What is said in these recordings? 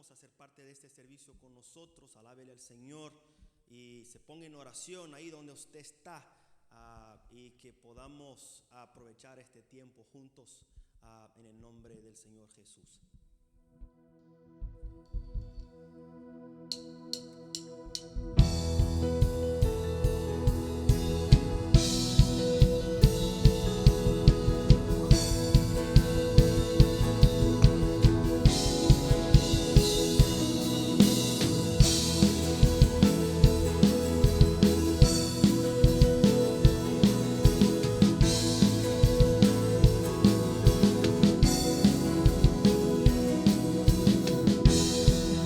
invitamos a ser parte de este servicio con nosotros. Alábele al Señor y se ponga en oración ahí donde usted está, y que podamos aprovechar este tiempo juntos en el nombre del Señor Jesús.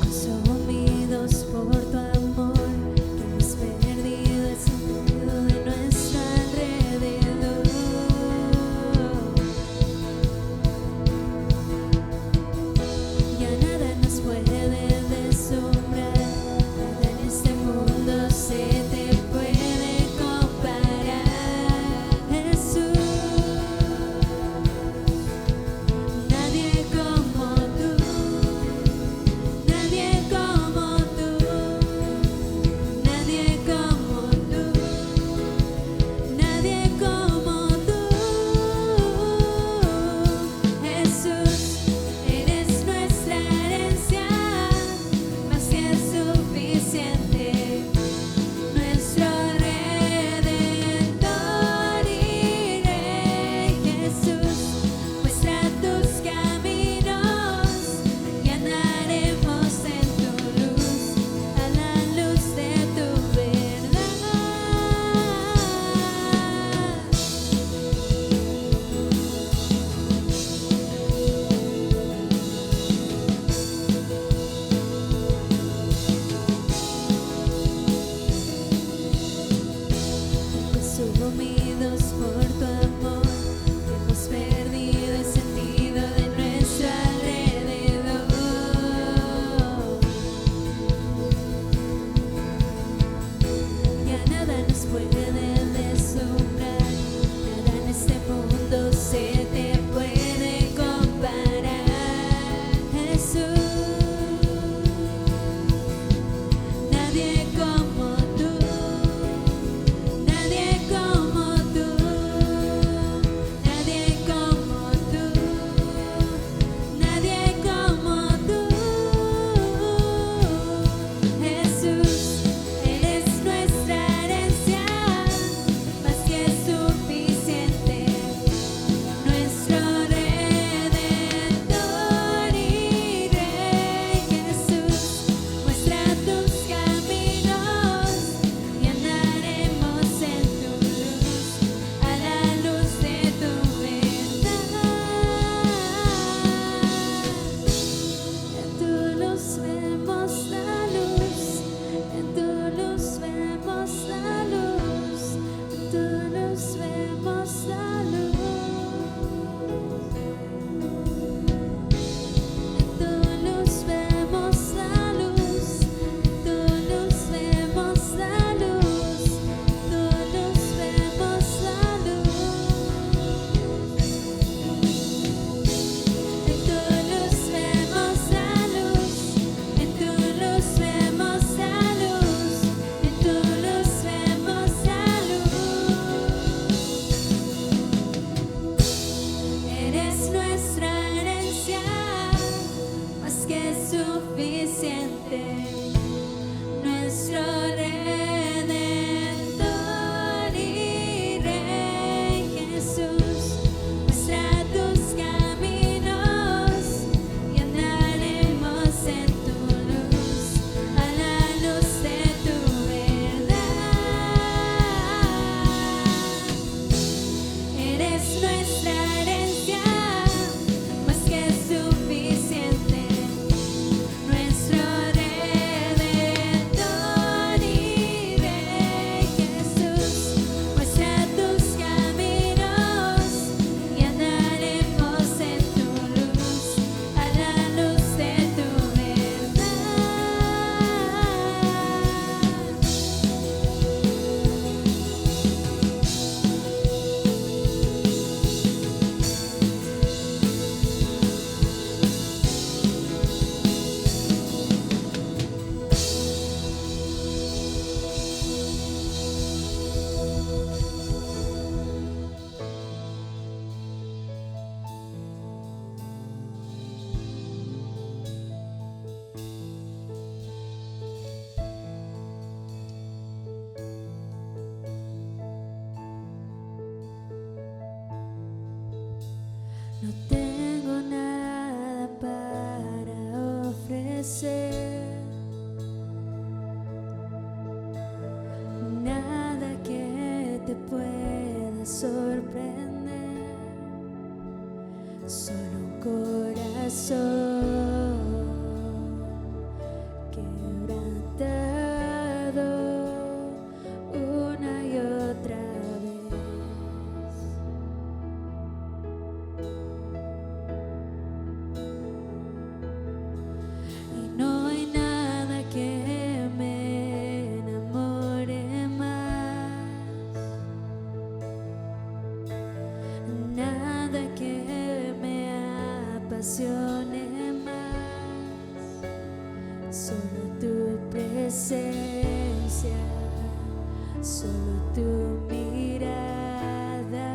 Consumidos por ofrecer. Nada que te pueda sorprender, solo un corazón quebrantado una y otra vez. Y no hay nada que me enamore más, nada que me apasione más, solo tu presencia, solo tu mirada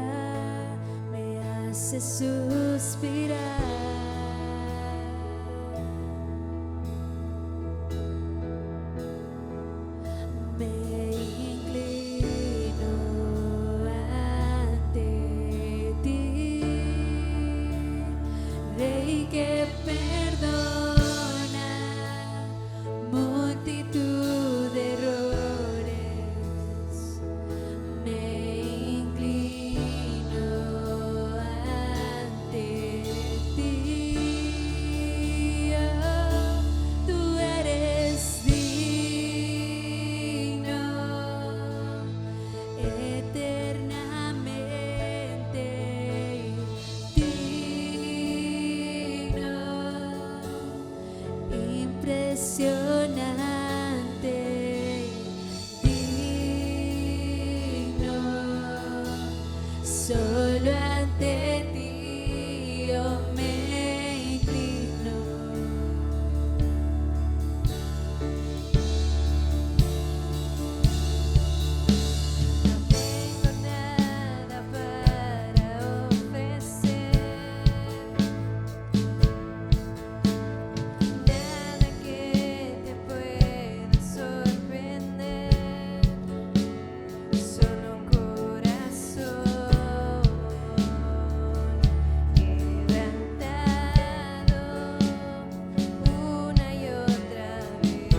me hace suspirar. Me inclino ante ti, Rey que perdona multitud de errores. Me inclino ante ti. Oh, tú eres digno, eternamente digno, impresionante, digno. Solo ante ti yo me inclino. No tengo nada para ofrecer, nada que te pueda sorprender, solo un corazón quebrantado una y otra vez.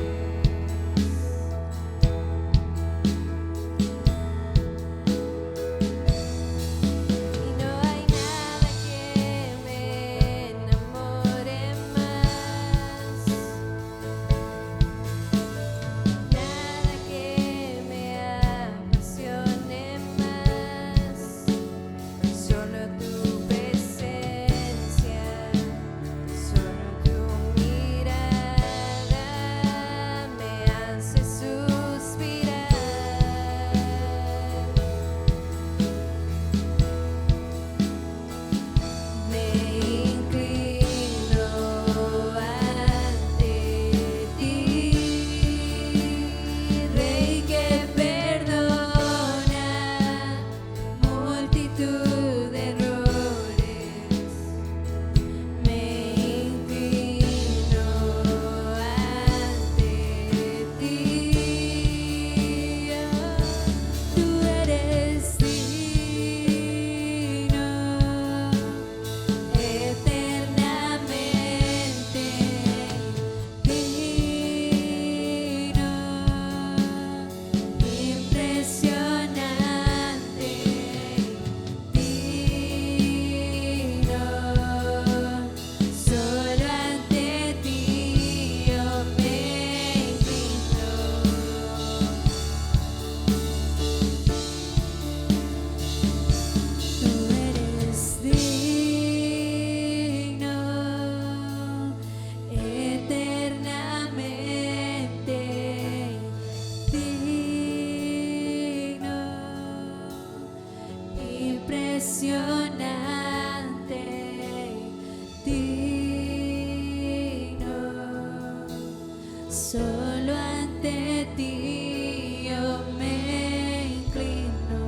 Y no hay nada que me enamore más, nada que me apasione más, solo tu presencia, solo tu mirada me hace suspirar. Me inclino ante ti, Rey que perdona multitud de errores. Me inclino ante ti. Oh, tú eres digno, eternamente digno, impresionante, digno. Solo ante ti yo me inclino. Tú eres digno, eternamente digno, impresionante, digno. Solo ante ti yo me inclino.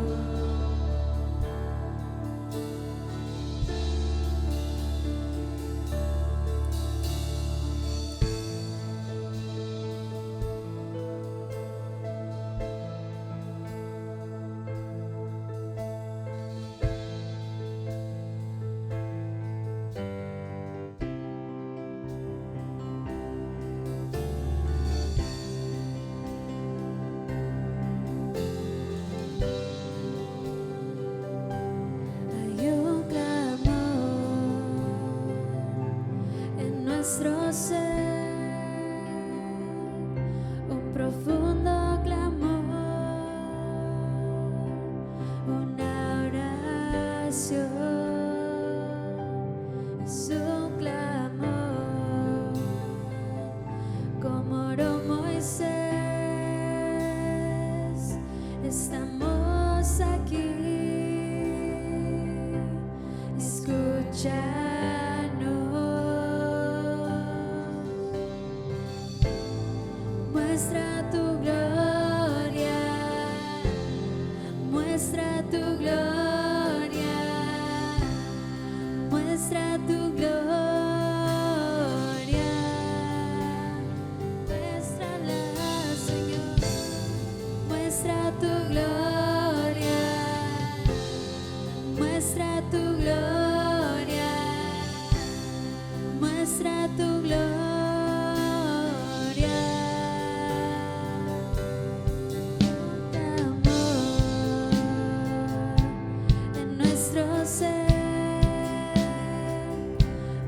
nuestro ser un profundo clamor, una oración, es un clamor, como oró Moisés. Estamos aquí, escucha. Muestra tu gloria, muestra tu gloria, muestra tu gloria, muéstrala, Señor, muestra tu gloria, muestra tu gloria, muestra tu gloria.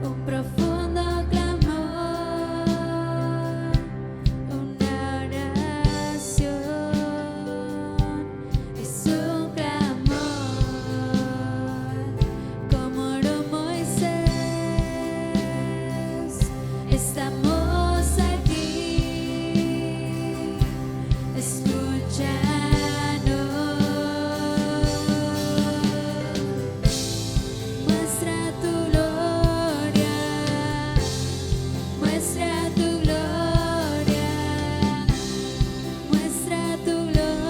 Un profundo clamor, una oración, es un clamor, como oró Moisés. Estamos aquí, escúchanos. Muestra tu gloria, muestra tu gloria, muestra tu gloria,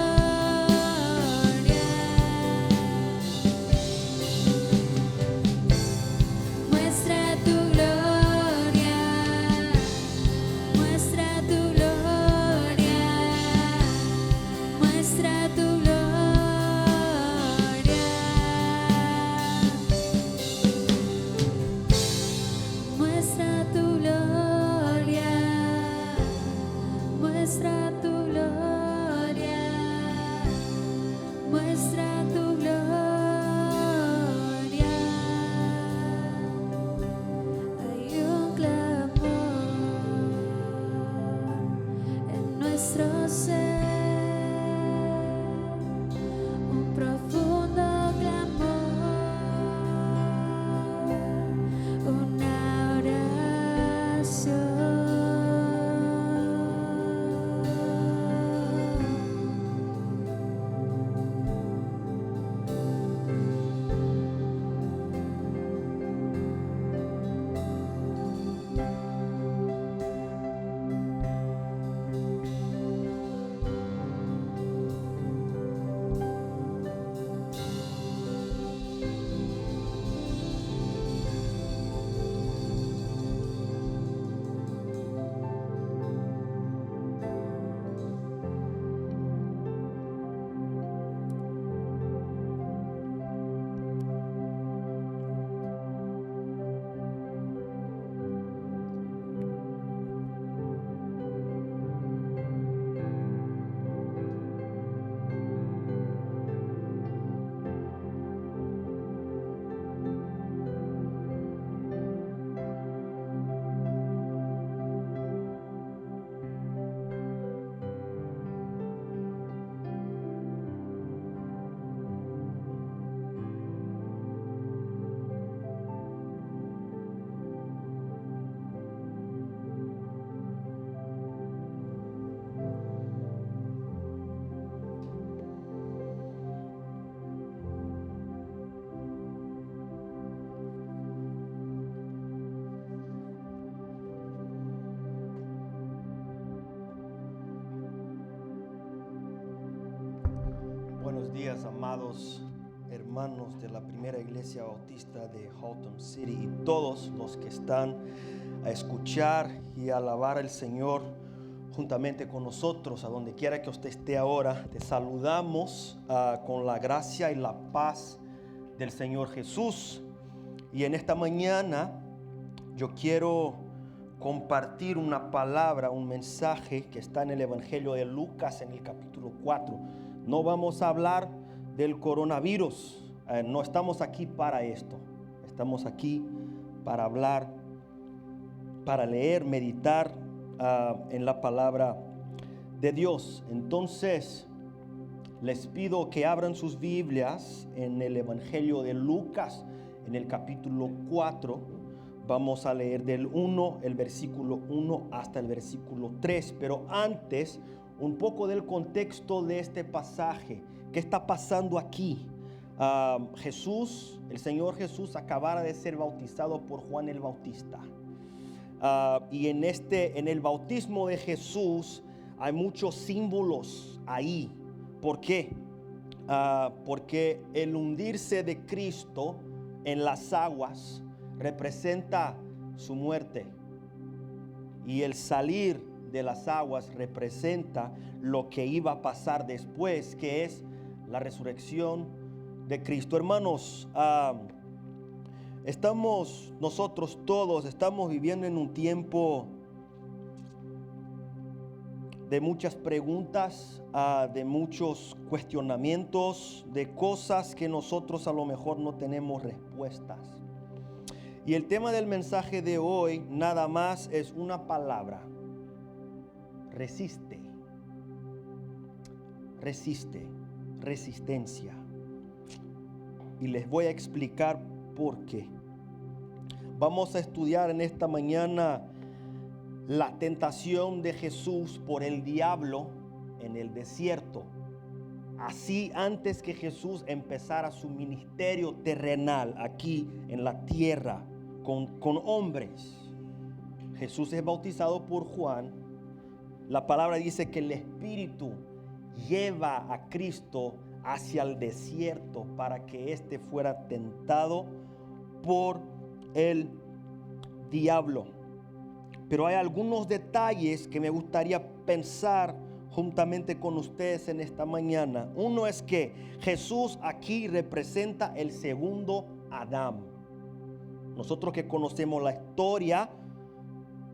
muestra tu gloria, muestra tu gloria, muestra tu gloria. Muestra tu gloria, muestra tu gloria, muestra tu gloria. Hay un clamor en nuestro ser, un profundo clamor, una oración. Buenos días, amados hermanos de la primera iglesia bautista de Haltom City y todos los que están a escuchar y a alabar al Señor juntamente con nosotros, a donde quiera que usted esté ahora. Te saludamos con la gracia y la paz del Señor Jesús. Y en esta mañana yo quiero compartir una palabra, un mensaje que está en el Evangelio de Lucas en el capítulo 4. No vamos a hablar del coronavirus, no estamos aquí para esto. Estamos aquí para hablar para leer, meditar en la palabra de Dios. Entonces, les pido que abran sus Biblias en el Evangelio de Lucas, en el capítulo 4. Vamos a leer del 1, el versículo 1 hasta el versículo 3. Pero antes, un poco del contexto de este pasaje. ¿Qué está pasando aquí? Jesús, el Señor Jesús, acabara de ser bautizado por Juan el Bautista. Y en el bautismo de Jesús hay muchos símbolos ahí. ¿Por qué? Porque el hundirse de Cristo en las aguas representa su muerte, y el salir de las aguas representa lo que iba a pasar después, que es la resurrección de Cristo. Hermanos, nosotros todos estamos viviendo en un tiempo de muchas preguntas, de muchos cuestionamientos, de cosas que nosotros a lo mejor no tenemos respuestas. Y el tema del mensaje de hoy nada más es una palabra: resiste. Resiste, resistencia. Y les voy a explicar por qué. Vamos a estudiar en esta mañana la tentación de Jesús por el diablo en el desierto. Así, antes que Jesús empezara su ministerio terrenal aquí en la tierra con hombres. Jesús es bautizado por Juan. La palabra dice que el Espíritu lleva a Cristo hacia el desierto para que éste fuera tentado por el diablo. Pero hay algunos detalles que me gustaría pensar juntamente con ustedes en esta mañana. Uno es que Jesús aquí representa el segundo Adán. Nosotros que conocemos la historia,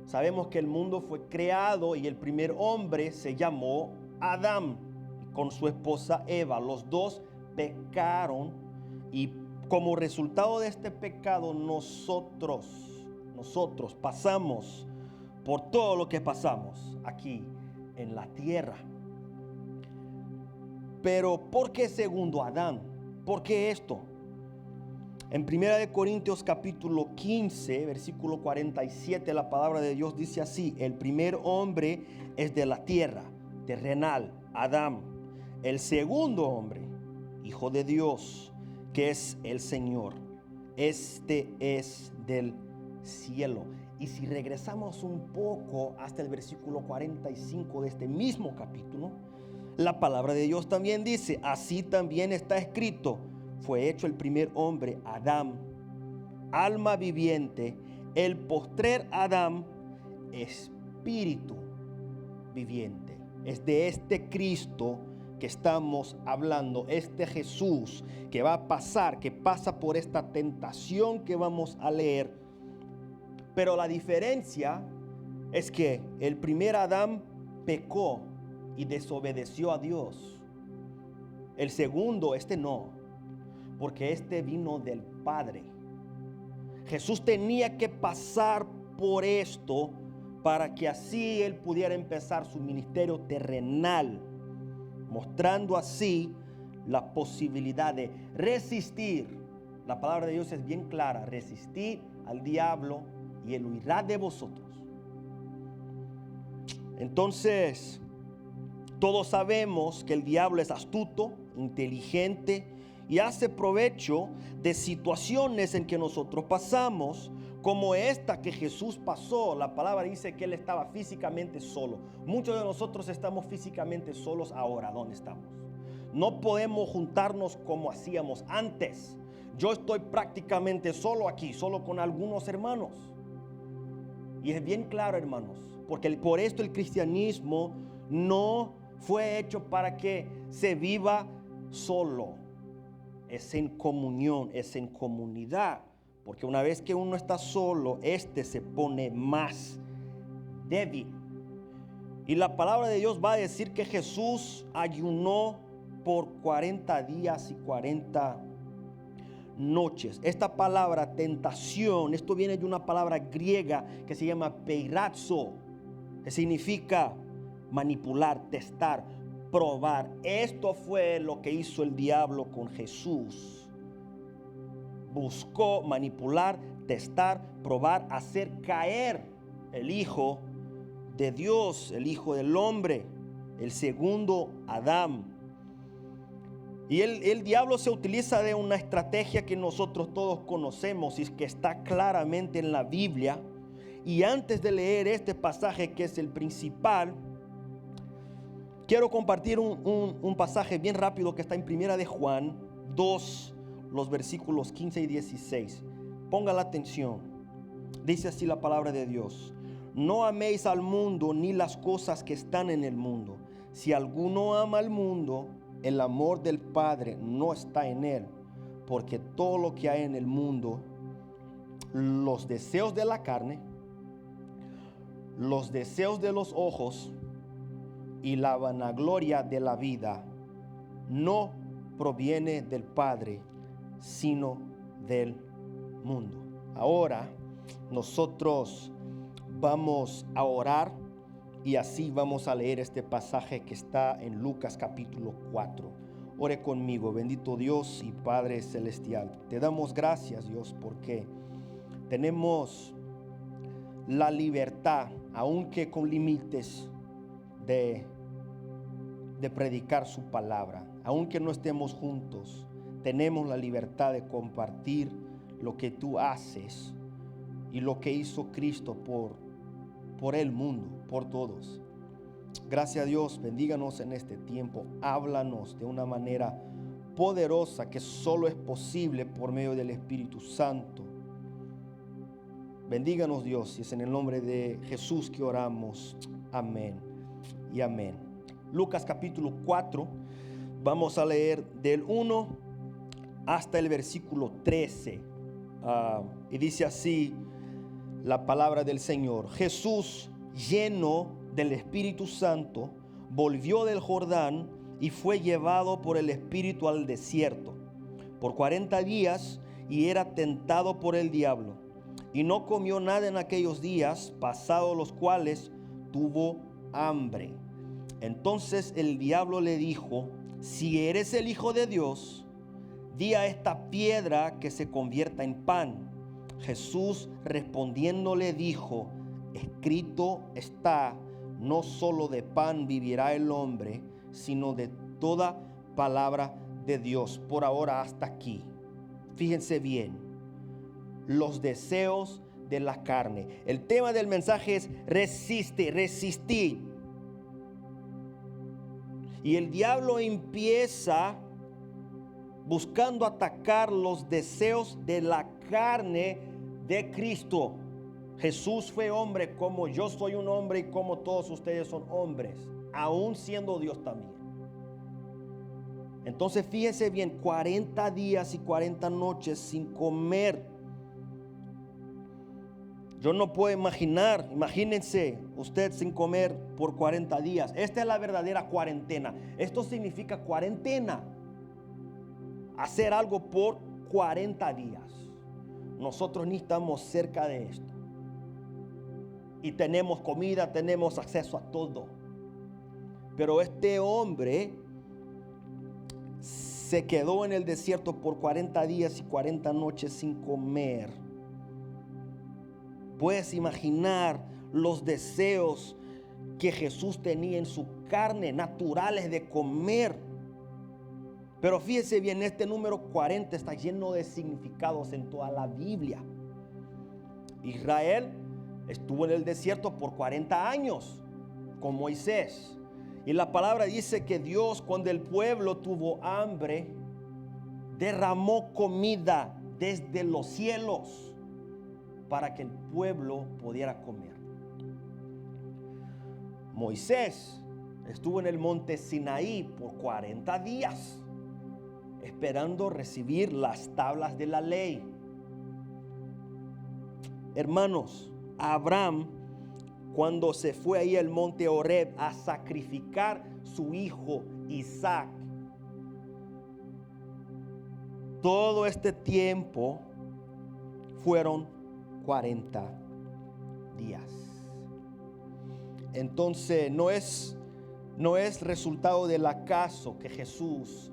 sabemos que el mundo fue creado y el primer hombre se llamó Adán, con su esposa Eva. Los dos pecaron, y como resultado de este pecado nosotros pasamos por todo lo que pasamos aquí en la tierra. Pero ¿por qué segundo Adán? ¿Por qué esto? En 1 Corintios capítulo 15, versículo 47, la palabra de Dios dice así: el primer hombre es de la tierra, terrenal, Adán. El segundo hombre, hijo de Dios, que es el Señor, este es del cielo. Y si regresamos un poco hasta el versículo 45 de este mismo capítulo, la palabra de Dios también dice: así también está escrito, fue hecho el primer hombre, Adán, alma viviente; el postrer Adán, espíritu viviente. Es de este Cristo que estamos hablando, este Jesús que va a pasar, que pasa por esta tentación que vamos a leer. Pero la diferencia es que el primer Adán pecó y desobedeció a Dios. El segundo, no, porque vino del Padre. Jesús tenía que pasar por esto para que así él pudiera empezar su ministerio terrenal, mostrando así la posibilidad de resistir. La palabra de Dios es bien clara: resistid al diablo y él huirá de vosotros. Entonces, todos sabemos que el diablo es astuto, inteligente y hace provecho de situaciones en que nosotros pasamos, como esta que Jesús pasó. La palabra dice que él estaba físicamente solo. Muchos de nosotros estamos físicamente solos ahora. ¿Dónde estamos? No podemos juntarnos como hacíamos antes. Yo estoy prácticamente solo aquí, solo con algunos hermanos. Y es bien claro, hermanos, porque por esto el cristianismo no fue hecho para que se viva solo. Es en comunión, es en comunidad. Porque una vez que uno está solo, se pone más débil. Y la palabra de Dios va a decir que Jesús ayunó por 40 días y 40 noches. Esta palabra tentación, esto viene de una palabra griega que se llama peirazo, que significa manipular, testar, probar. Esto fue lo que hizo el diablo con Jesús. Buscó manipular, testar, probar, hacer caer el Hijo de Dios, el Hijo del hombre, el segundo Adán. Y el diablo se utiliza de una estrategia que nosotros todos conocemos y que está claramente en la Biblia. Y antes de leer este pasaje, que es el principal, quiero compartir un pasaje bien rápido que está en Primera de Juan 2, los versículos 15 y 16. Ponga la atención. Dice así la palabra de Dios: no améis al mundo ni las cosas que están en el mundo. Si alguno ama al mundo, el amor del Padre no está en él, porque todo lo que hay en el mundo, los deseos de la carne, los deseos de los ojos y la vanagloria de la vida, no proviene del Padre, sino del mundo. Ahora nosotros vamos a orar y así vamos a leer este pasaje que está en Lucas capítulo 4. Ore conmigo. Bendito Dios y Padre celestial, te damos gracias, Dios, porque tenemos la libertad, aunque con límites, de predicar su palabra. Aunque no estemos juntos, tenemos la libertad de compartir lo que tú haces y lo que hizo Cristo por el mundo, por todos. Gracias a Dios, bendíganos en este tiempo. Háblanos de una manera poderosa que solo es posible por medio del Espíritu Santo. Bendíganos, Dios, y es en el nombre de Jesús que oramos. Amén y amén. Lucas capítulo 4, vamos a leer del 1 hasta el versículo 13. Y dice así la palabra del Señor: Jesús, lleno del Espíritu Santo, volvió del Jordán y fue llevado por el Espíritu al desierto por 40 días y era tentado por el diablo. Y no comió nada en aquellos días, pasados los cuales tuvo hambre. Entonces el diablo le dijo: si eres el Hijo de Dios, di a esta piedra que se convierta en pan. Jesús respondiéndole dijo: escrito está, no solo de pan vivirá el hombre, sino de toda palabra de Dios. Por ahora hasta aquí. Fíjense bien, los deseos de la carne. El tema del mensaje es resistir. Y el diablo empieza buscando atacar los deseos de la carne de Cristo. Jesús fue hombre como yo soy un hombre y como todos ustedes son hombres, aún siendo Dios también. Entonces fíjese bien, 40 días y 40 noches sin comer. Yo no puedo imagínense usted sin comer por 40 días. Esta es la verdadera cuarentena. Esto significa cuarentena. Hacer algo por 40 días. Nosotros ni estamos cerca de esto. Y tenemos comida, tenemos acceso a todo. Pero este hombre se quedó en el desierto por 40 días y 40 noches sin comer. Puedes imaginar los deseos que Jesús tenía en su carne, naturales de comer. Pero fíjese bien, este número 40 está lleno de significados en toda la Biblia. Israel estuvo en el desierto por 40 años con Moisés. Y la palabra dice que Dios, cuando el pueblo tuvo hambre, derramó comida desde los cielos para que el pueblo pudiera comer. Moisés estuvo en el monte Sinaí por 40 días esperando recibir las tablas de la ley. Hermanos, Abraham, cuando se fue ahí al monte Horeb a sacrificar su hijo Isaac, todo este tiempo fueron 40 días. Entonces no es resultado del acaso que Jesús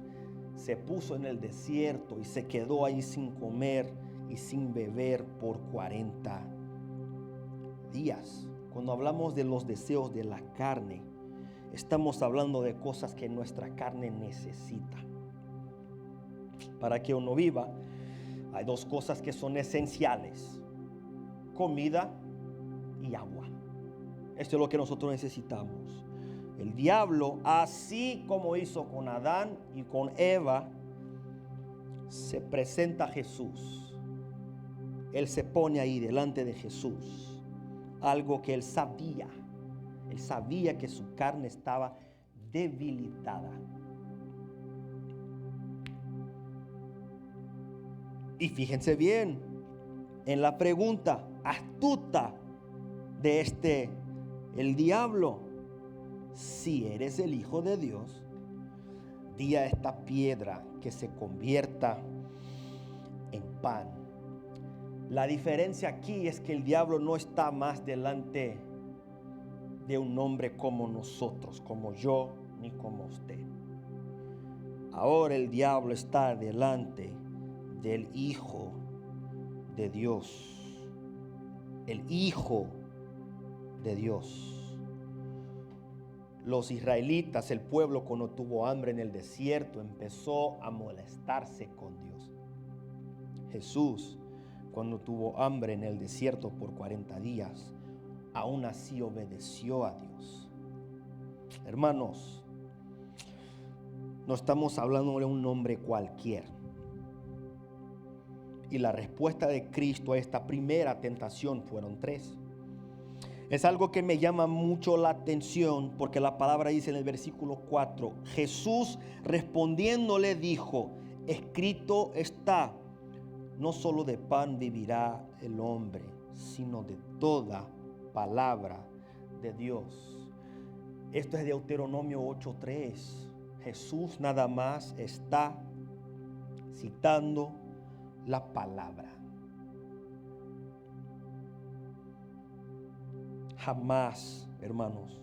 se puso en el desierto y se quedó ahí sin comer y sin beber por 40 días. Cuando hablamos de los deseos de la carne, estamos hablando de cosas que nuestra carne necesita. Para que uno viva, hay dos cosas que son esenciales: comida y agua. Esto es lo que nosotros necesitamos. El diablo, así como hizo con Adán y con Eva, se presenta a Jesús. Él se pone ahí delante de Jesús. Algo que él sabía. Él sabía que su carne estaba debilitada. Y fíjense bien en la pregunta astuta de el diablo: si eres el Hijo de Dios, di a esta piedra que se convierta en pan. La diferencia aquí es que el diablo no está más delante de un hombre como nosotros, como yo ni como usted. Ahora el diablo está delante del Hijo de Dios. El Hijo de Dios. Los israelitas, el pueblo, cuando tuvo hambre en el desierto, empezó a molestarse con Dios. Jesús, cuando tuvo hambre en el desierto por 40 días, aún así obedeció a Dios. Hermanos, no estamos hablando de un hombre cualquiera. Y la respuesta de Cristo a esta primera tentación fueron 3. Es algo que me llama mucho la atención, porque la palabra dice en el versículo 4: Jesús respondiéndole dijo: escrito está, no solo de pan vivirá el hombre, sino de toda palabra de Dios. Esto es Deuteronomio 8:3. Jesús nada más está citando la palabra. Jamás, hermanos,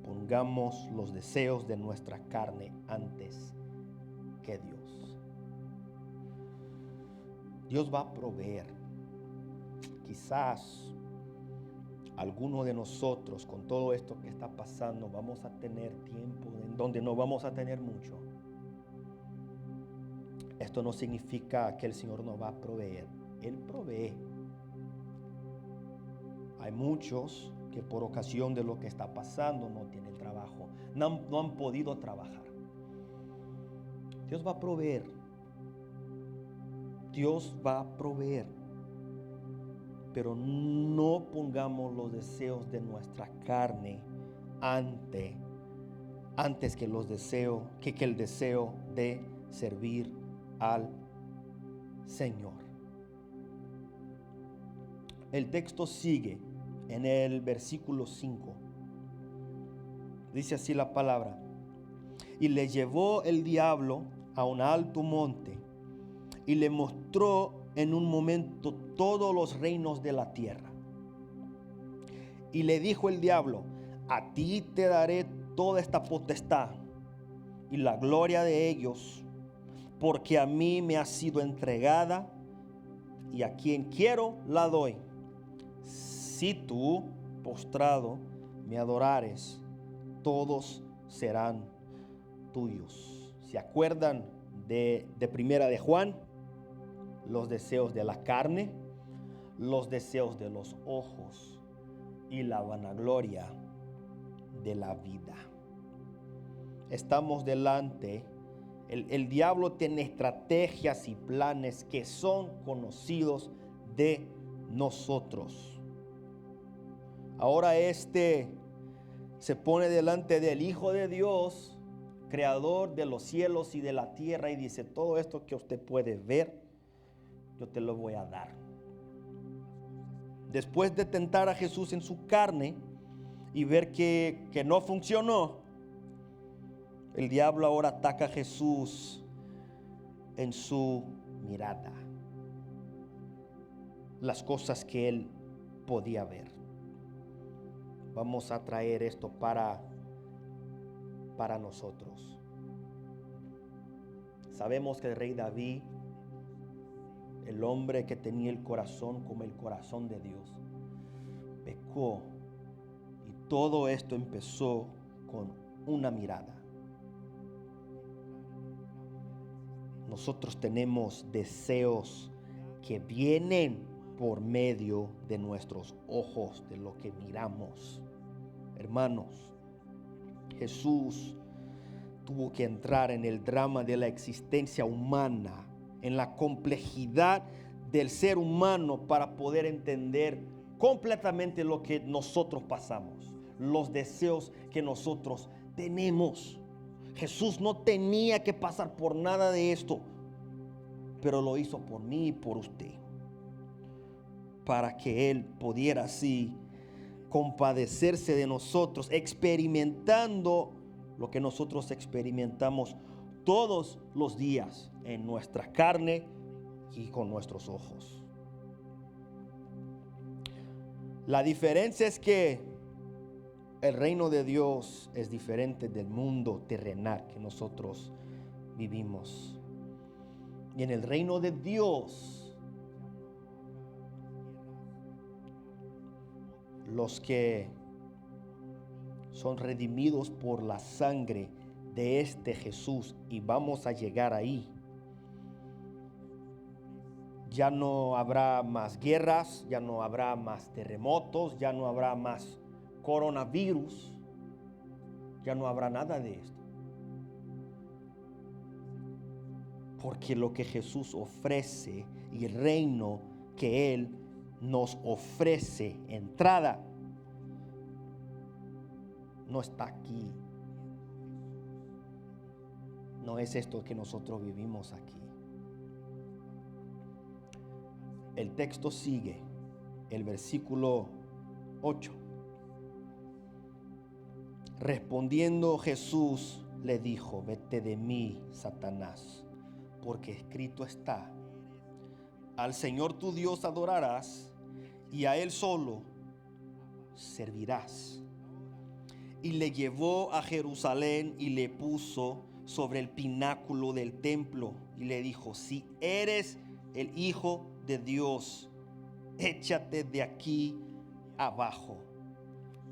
pongamos los deseos de nuestra carne antes que Dios. Dios va a proveer. Quizás alguno de nosotros, con todo esto que está pasando, vamos a tener tiempo en donde no vamos a tener mucho. Esto no significa que el Señor no va a proveer. Él provee. Hay muchos que por ocasión de lo que está pasando no tienen trabajo, no han podido trabajar. Dios va a proveer. Dios va a proveer. Pero no pongamos los deseos de nuestra carne antes que el deseo de servir al Señor. El texto sigue en el versículo 5. Dice así la palabra: y le llevó el diablo a un alto monte y le mostró en un momento todos los reinos de la tierra. Y le dijo el diablo: a ti te daré toda esta potestad y la gloria de ellos, porque a mí me ha sido entregada y a quien quiero la doy. Si tú, postrado, me adorares, todos serán tuyos. ¿Se acuerdan de primera de Juan? Los deseos de la carne, los deseos de los ojos y la vanagloria de la vida. Estamos delante. El diablo tiene estrategias y planes que son conocidos de nosotros. Ahora se pone delante del Hijo de Dios, creador de los cielos y de la tierra, y dice: todo esto que usted puede ver, yo te lo voy a dar. Después de tentar a Jesús en su carne y ver que no funcionó, el diablo ahora ataca a Jesús en su mirada las cosas que él podía ver. Vamos a traer esto para nosotros. Sabemos que el rey David, el hombre que tenía el corazón como el corazón de Dios, pecó, y todo esto empezó con una mirada. Nosotros tenemos deseos que vienen por medio de nuestros ojos, de lo que miramos. Hermanos, Jesús tuvo que entrar en el drama de la existencia humana, en la complejidad del ser humano, para poder entender completamente lo que nosotros pasamos, los deseos que nosotros tenemos. Jesús no tenía que pasar por nada de esto, pero lo hizo por mí y por usted, para que Él pudiera así compadecerse de nosotros, experimentando lo que nosotros experimentamos todos los días en nuestra carne y con nuestros ojos. La diferencia es que el reino de Dios es diferente del mundo terrenal que nosotros vivimos. Y en el reino de Dios, los que son redimidos por la sangre de este Jesús, y vamos a llegar ahí, ya no habrá más guerras, ya no habrá más terremotos, ya no habrá más coronavirus, ya no habrá nada de esto. Porque lo que Jesús ofrece y el reino que Él nos ofrece entrada no está aquí. No es esto que nosotros vivimos aquí. El texto sigue, el versículo 8. Respondiendo Jesús le dijo: vete de mí, Satanás, porque escrito está: al Señor tu Dios adorarás y a Él solo servirás. Y le llevó a Jerusalén y le puso sobre el pináculo del templo y le dijo: si eres el Hijo de Dios, échate de aquí abajo.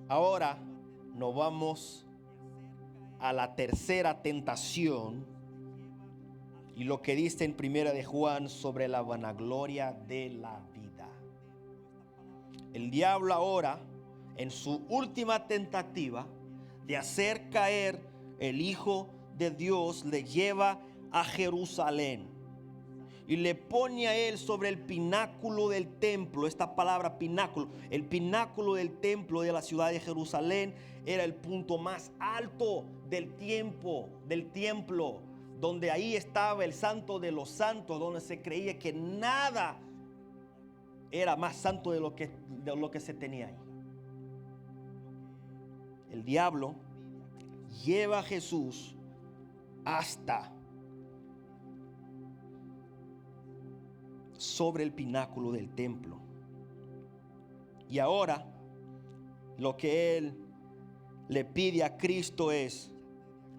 Ahora nos vamos a la tercera tentación y lo que dice en Primera de Juan sobre la vanagloria de la vida. El diablo ahora, en su última tentativa de hacer caer el Hijo de Dios, le lleva a Jerusalén y le pone a él sobre el pináculo del templo. Esta palabra pináculo, el pináculo del templo de la ciudad de Jerusalén, era el punto más alto del templo, donde ahí estaba el santo de los santos, donde se creía que nada era más santo de lo que se tenía ahí. El diablo lleva a Jesús hasta sobre el pináculo del templo. Y ahora lo que él le pide a Cristo es: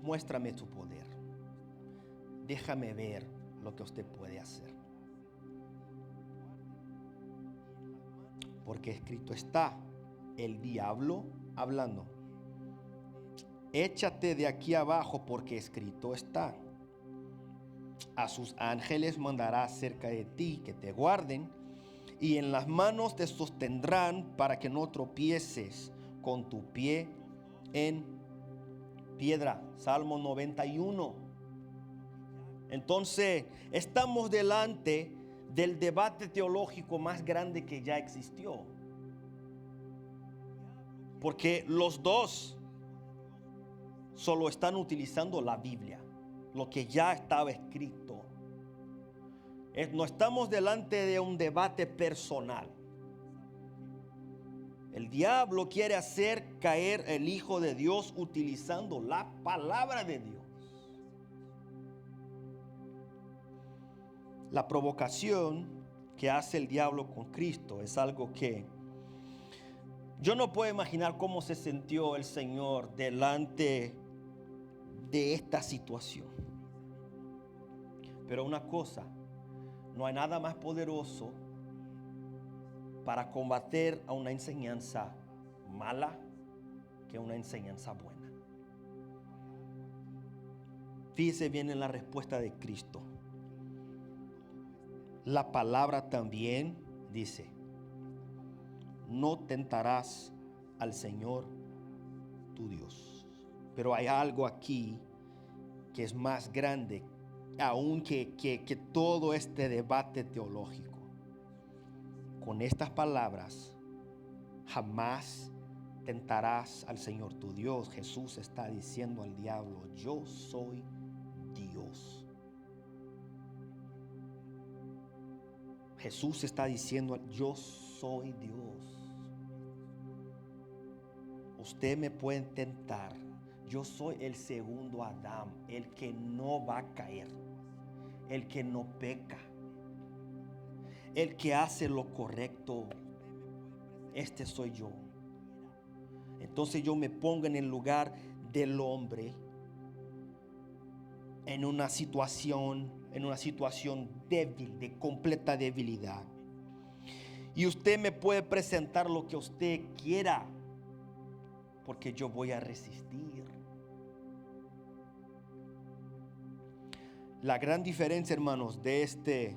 muéstrame tu poder. Déjame ver lo que usted puede hacer. Porque escrito está, el diablo hablando: échate de aquí abajo, porque escrito está: a sus ángeles mandará acerca de ti que te guarden, y en las manos te sostendrán para que no tropieces con tu pie en piedra. Salmo 91. Entonces, estamos delante del debate teológico más grande que ya existió. Porque los dos solo están utilizando la Biblia, lo que ya estaba escrito. No estamos delante de un debate personal. El diablo quiere hacer caer el Hijo de Dios utilizando la palabra de Dios. La provocación que hace el diablo con Cristo es algo que yo no puedo imaginar cómo se sintió el Señor delante de esta situación. Pero una cosa, no hay nada más poderoso para combatir a una enseñanza mala que una enseñanza buena. Fíjese bien en la respuesta de Cristo. La palabra también dice: no tentarás al Señor tu Dios. Pero hay algo aquí que es más grande aún que todo este debate teológico. Con estas palabras, jamás tentarás al Señor tu Dios. Jesús está diciendo al diablo: yo soy Dios. Jesús está diciendo: yo soy Dios. Usted me puede tentar. Yo soy el segundo Adán, el que no va a caer, el que no peca, el que hace lo correcto. Este soy yo. Entonces yo me pongo en el lugar del hombre en una situación débil, de completa debilidad. Y usted me puede presentar lo que usted quiera, porque yo voy a resistir. La gran diferencia, hermanos, de este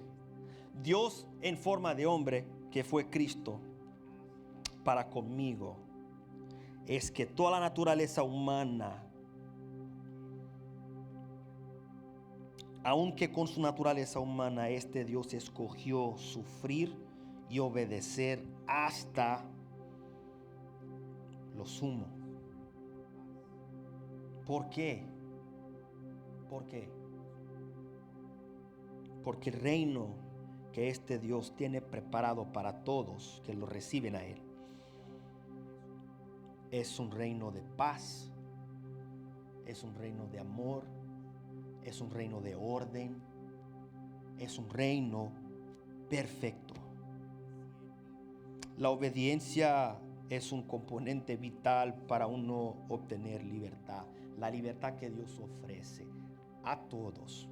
Dios en forma de hombre, que fue Cristo, para conmigo, es que toda la naturaleza humana, aunque con su naturaleza humana, este Dios escogió sufrir y obedecer hasta lo sumo. ¿Por qué? ¿Por qué? Porque el reino que este Dios tiene preparado para todos que lo reciben a Él es un reino de paz, es un reino de amor, es un reino de orden, es un reino perfecto. La obediencia es un componente vital para uno obtener libertad, la libertad que Dios ofrece a todos.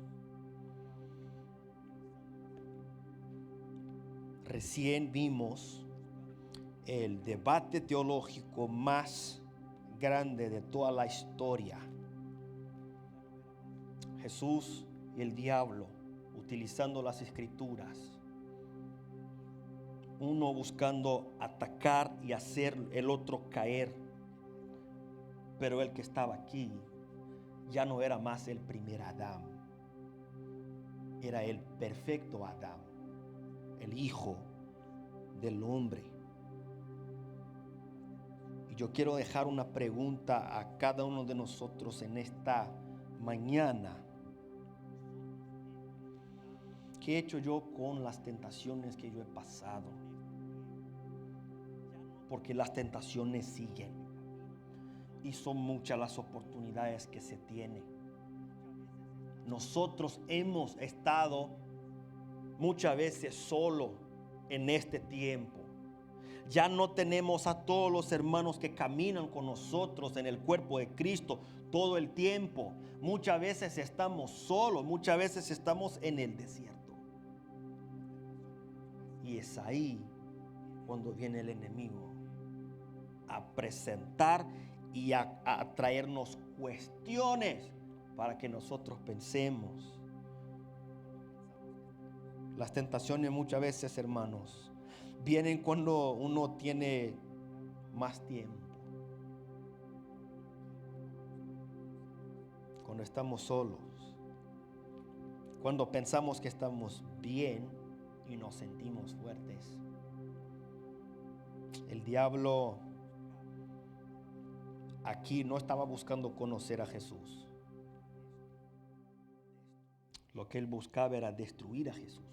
Recién vimos el debate teológico más grande de toda la historia. Jesús y el diablo utilizando las escrituras, uno buscando atacar y hacer el otro caer, pero el que estaba aquí ya no era más el primer Adán, era el perfecto Adán, el Hijo del hombre. Y yo quiero dejar una pregunta a cada uno de nosotros en esta mañana. ¿Qué he hecho yo con las tentaciones que yo he pasado? Porque las tentaciones siguen y son muchas las oportunidades que se tienen. Nosotros hemos estado muchas veces solos en este tiempo. Ya no tenemos a todos los hermanos que caminan con nosotros en el cuerpo de Cristo todo el tiempo. Muchas veces estamos solos, muchas veces estamos en el desierto. Y es ahí cuando viene el enemigo a presentar y a traernos cuestiones para que nosotros pensemos. Las tentaciones muchas veces, hermanos, vienen cuando uno tiene más tiempo, cuando estamos solos, cuando pensamos que estamos bien y nos sentimos fuertes. El diablo aquí no estaba buscando conocer a Jesús. Lo que él buscaba era destruir a Jesús.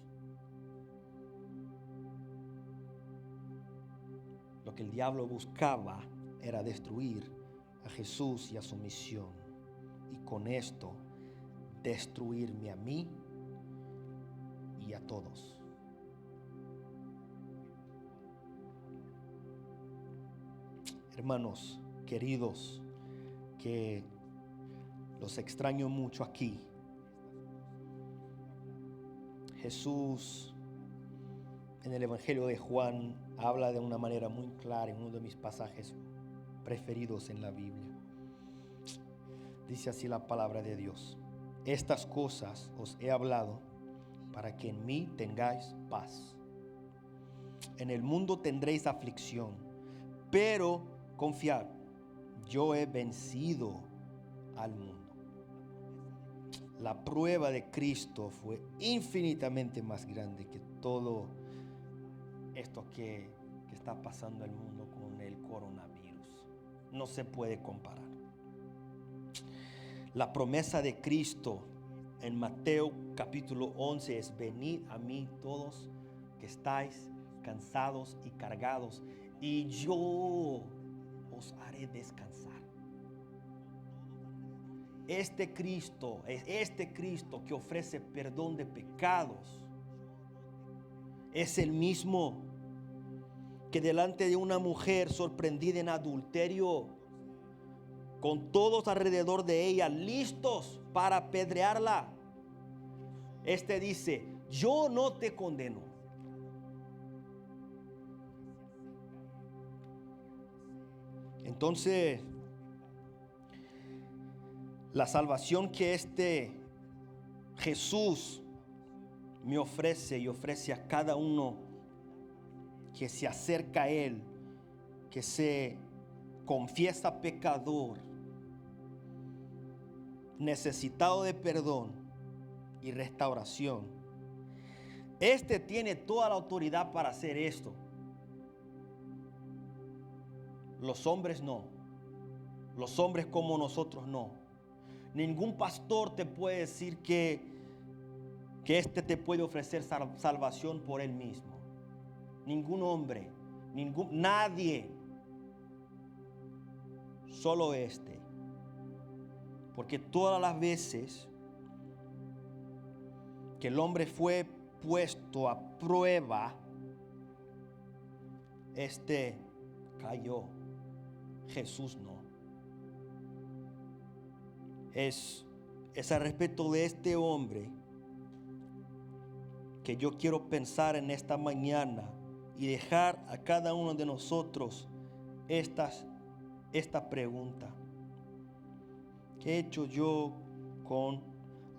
Lo que el diablo buscaba era destruir a Jesús y a su misión. Y con esto, destruirme a mí y a todos. Hermanos queridos, que los extraño mucho aquí. Jesús en el Evangelio de Juan habla de una manera muy clara en uno de mis pasajes preferidos en la Biblia. Dice así la palabra de Dios: estas cosas os he hablado para que en mí tengáis paz. En el mundo tendréis aflicción, pero confiad, yo he vencido al mundo. La prueba de Cristo fue infinitamente más grande que todo esto que está pasando en el mundo con el coronavirus. No se puede comparar. La promesa de Cristo en Mateo capítulo 11 es: venid a mí todos que estáis cansados y cargados, y yo os haré descansar. Este Cristo que ofrece perdón de pecados es el mismo que delante de una mujer sorprendida en adulterio, con todos alrededor de ella listos para apedrearla, este dice: yo no te condeno. Entonces, la salvación que este Jesús me ofrece y ofrece a cada uno que se acerca a Él, que se confiesa pecador, necesitado de perdón y restauración. Este tiene toda la autoridad para hacer esto. Los hombres no. Los hombres como nosotros no. Ningún pastor te puede decir que este te puede ofrecer salvación por él mismo. Ningún hombre, nadie. Solo este. Porque todas las veces que el hombre fue puesto a prueba, este cayó. Jesús no. Es al respecto de este hombre que yo quiero pensar en esta mañana y dejar a cada uno de nosotros esta pregunta: ¿qué he hecho yo con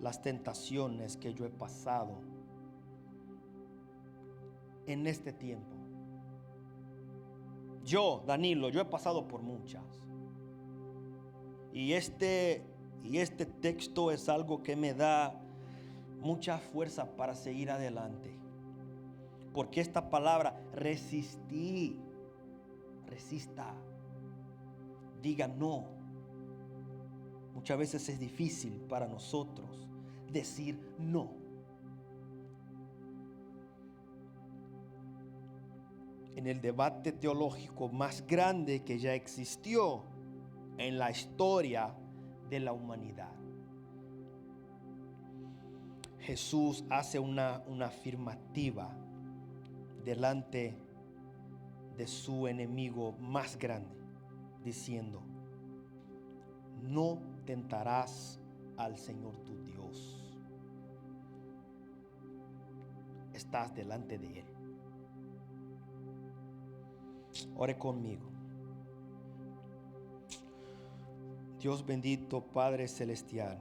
las tentaciones que yo he pasado en este tiempo? Yo, Danilo, yo he pasado por muchas. Y este texto es algo que me da mucha fuerza para seguir adelante. Porque esta palabra, resista, diga no. Muchas veces es difícil para nosotros decir no. En el debate teológico más grande que ya existió en la historia de la humanidad, Jesús hace una afirmativa delante de su enemigo más grande, diciendo: no tentarás al Señor tu Dios. Estás delante de Él. Ore conmigo. Dios bendito, Padre celestial,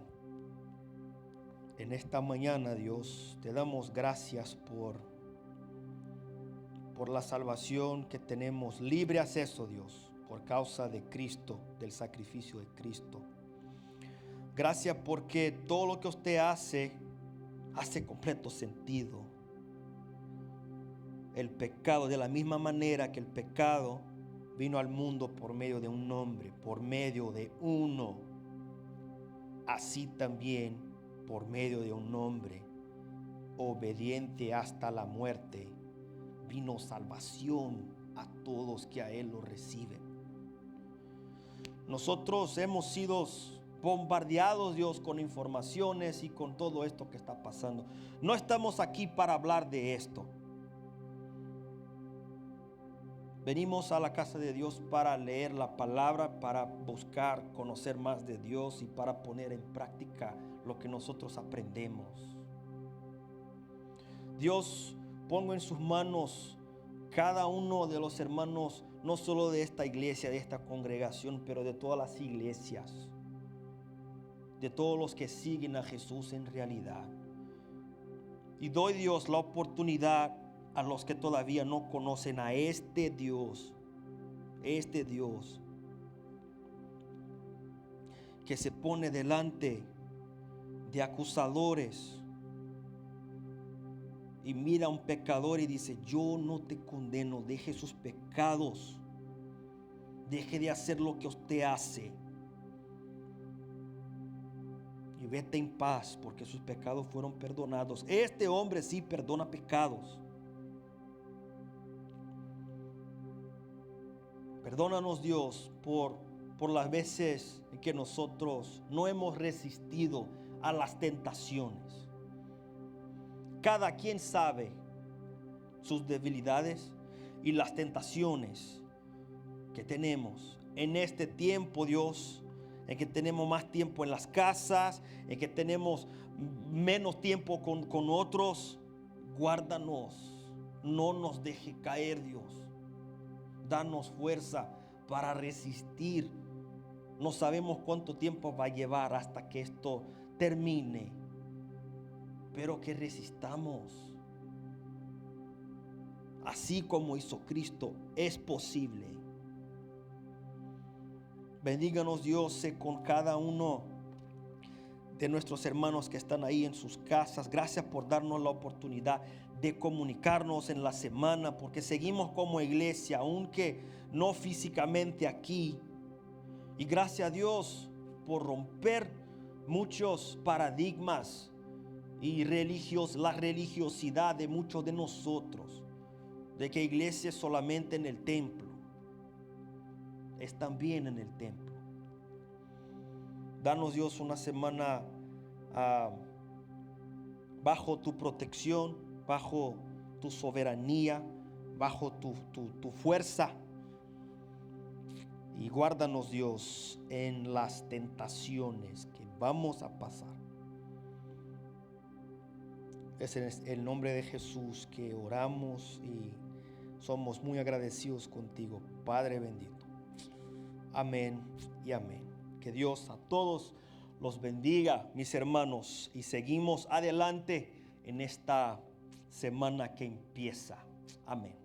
en esta mañana, Dios, te damos gracias por la salvación que tenemos, libre acceso, Dios, por causa de Cristo, del sacrificio de Cristo. Gracias porque todo lo que usted hace completo sentido. El pecado, de la misma manera que el pecado vino al mundo por medio de un hombre, por medio de uno, así también por medio de un hombre obediente hasta la muerte, vino salvación a todos que a Él lo reciben. Nosotros hemos sido bombardeados, Dios, con informaciones y con todo esto que está pasando. No estamos aquí para hablar de esto. Venimos a la casa de Dios para leer la palabra, para buscar conocer más de Dios y para poner en práctica lo que nosotros aprendemos. Dios, pongo en sus manos cada uno de los hermanos, no solo de esta iglesia, de esta congregación, pero de todas las iglesias, de todos los que siguen a Jesús en realidad. Y doy, Dios, la oportunidad a los que todavía no conocen a este Dios que se pone delante de acusadores y mira a un pecador y dice: yo no te condeno, deje sus pecados, deje de hacer lo que usted hace y vete en paz, porque sus pecados fueron perdonados. Este hombre sí perdona pecados. Perdónanos, Dios, por las veces en que nosotros no hemos resistido a las tentaciones. Cada quien sabe sus debilidades y las tentaciones que tenemos en este tiempo, Dios, en que tenemos más tiempo en las casas, en que tenemos menos tiempo con otros. Guárdanos, no nos deje caer, Dios. Danos fuerza para resistir. No sabemos cuánto tiempo va a llevar hasta que esto termine, pero que resistamos. Así como hizo Cristo, es posible. Bendíganos, Dios, sé con cada uno de nuestros hermanos que están ahí en sus casas. Gracias por darnos la oportunidad de comunicarnos en la semana, porque seguimos como iglesia, aunque no físicamente aquí. Y gracias a Dios por romper muchos paradigmas y la religiosidad de muchos de nosotros, de que iglesia es solamente en el templo. Es también en el templo. Danos, Dios, una semana bajo tu protección, bajo tu soberanía, bajo tu fuerza. Y guárdanos, Dios, en las tentaciones que vamos a pasar. Es en el nombre de Jesús que oramos y somos muy agradecidos contigo, Padre bendito. Amén y amén. Que Dios a todos los bendiga, mis hermanos, y seguimos adelante en esta semana que empieza. Amén.